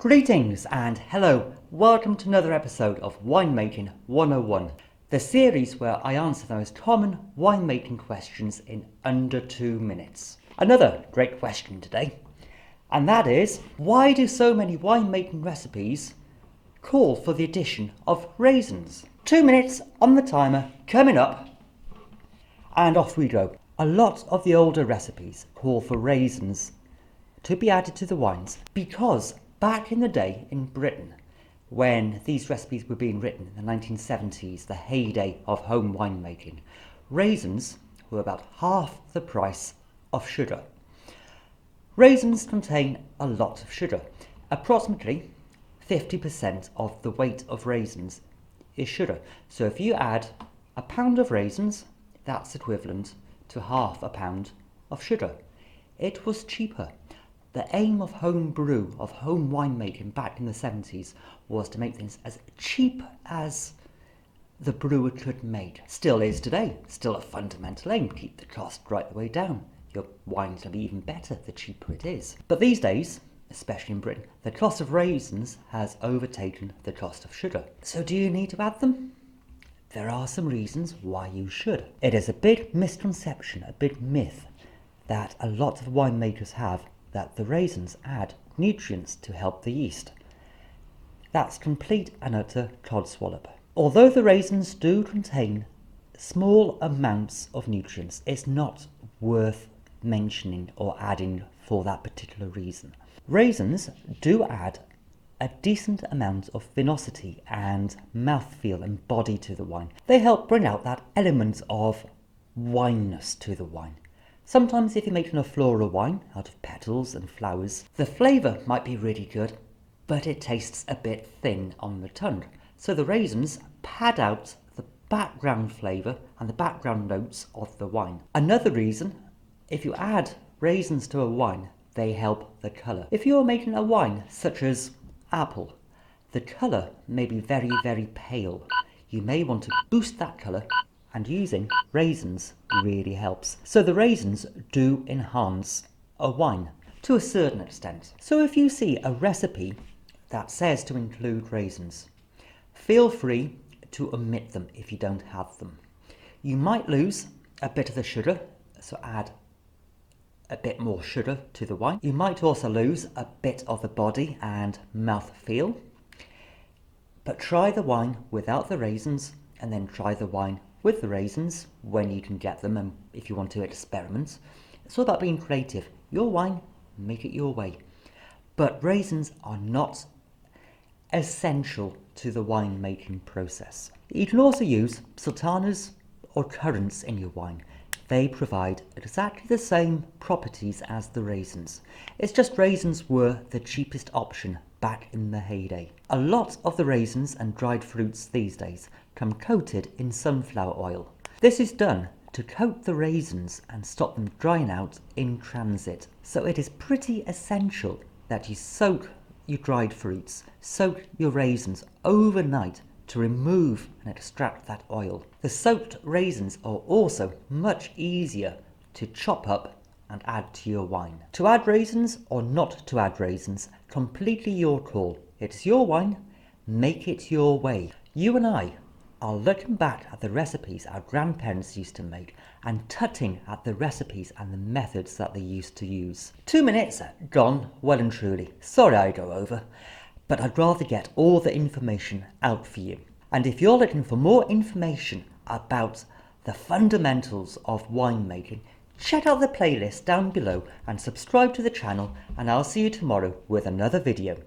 Greetings and hello, welcome to another episode of Winemaking 101, the series where I answer the most common winemaking questions in under 2 minutes. Another great question today, and that is, why do so many winemaking recipes call for the addition of raisins? 2 minutes on the timer, coming up, and off we go. A lot of the older recipes call for raisins to be added to the wines because back in the day in Britain, when these recipes were being written in the 1970s, the heyday of home winemaking, raisins were about half the price of sugar. Raisins contain a lot of sugar. Approximately 50% of the weight of raisins is sugar. So if you add a pound of raisins, that's equivalent to half a pound of sugar. It was cheaper. The aim of homebrew, of home winemaking back in the 70s, was to make things as cheap as the brewer could make. Still is today. Still a fundamental aim. Keep the cost right the way down. Your wine's going to be even better the cheaper it is. But these days, especially in Britain, the cost of raisins has overtaken the cost of sugar. So do you need to add them? There are some reasons why you should. It is a big misconception, a big myth, that a lot of winemakers have, that the raisins add nutrients to help the yeast. That's complete and utter codswallop. Although the raisins do contain small amounts of nutrients, it's not worth mentioning or adding for that particular reason. Raisins do add a decent amount of vinosity and mouthfeel and body to the wine. They help bring out that element of wineness to the wine. Sometimes if you're making a floral wine out of petals and flowers, the flavour might be really good, but it tastes a bit thin on the tongue. So the raisins pad out the background flavour and the background notes of the wine. Another reason, if you add raisins to a wine, they help the colour. If you're making a wine such as apple, the colour may be very, very pale. You may want to boost that colour, and using raisins really helps. So the raisins do enhance a wine to a certain extent. So if you see a recipe that says to include raisins, feel free to omit them if you don't have them. You might lose a bit of the sugar, so add a bit more sugar to the wine. You might also lose a bit of the body and mouth feel. But try the wine without the raisins, and then try the wine with the raisins when you can get them, and if you want to experiment. It's all about being creative. Your wine, make it your way. But raisins are not essential to the winemaking process. You can also use sultanas or currants in your wine. They provide exactly the same properties as the raisins. It's just raisins were the cheapest option back in the heyday. A lot of the raisins and dried fruits these days come coated in sunflower oil. This is done to coat the raisins and stop them drying out in transit. So it is pretty essential that you soak your dried fruits, soak your raisins overnight to remove and extract that oil. The soaked raisins are also much easier to chop up and add to your wine. To add raisins or not to add raisins, completely your call. It's your wine, make it your way. You and I are looking back at the recipes our grandparents used to make and tutting at the recipes and the methods that they used to use. 2 minutes gone well and truly. Sorry I go over, but I'd rather get all the information out for you. And if you're looking for more information about the fundamentals of winemaking, check out the playlist down below and subscribe to the channel, and I'll see you tomorrow with another video.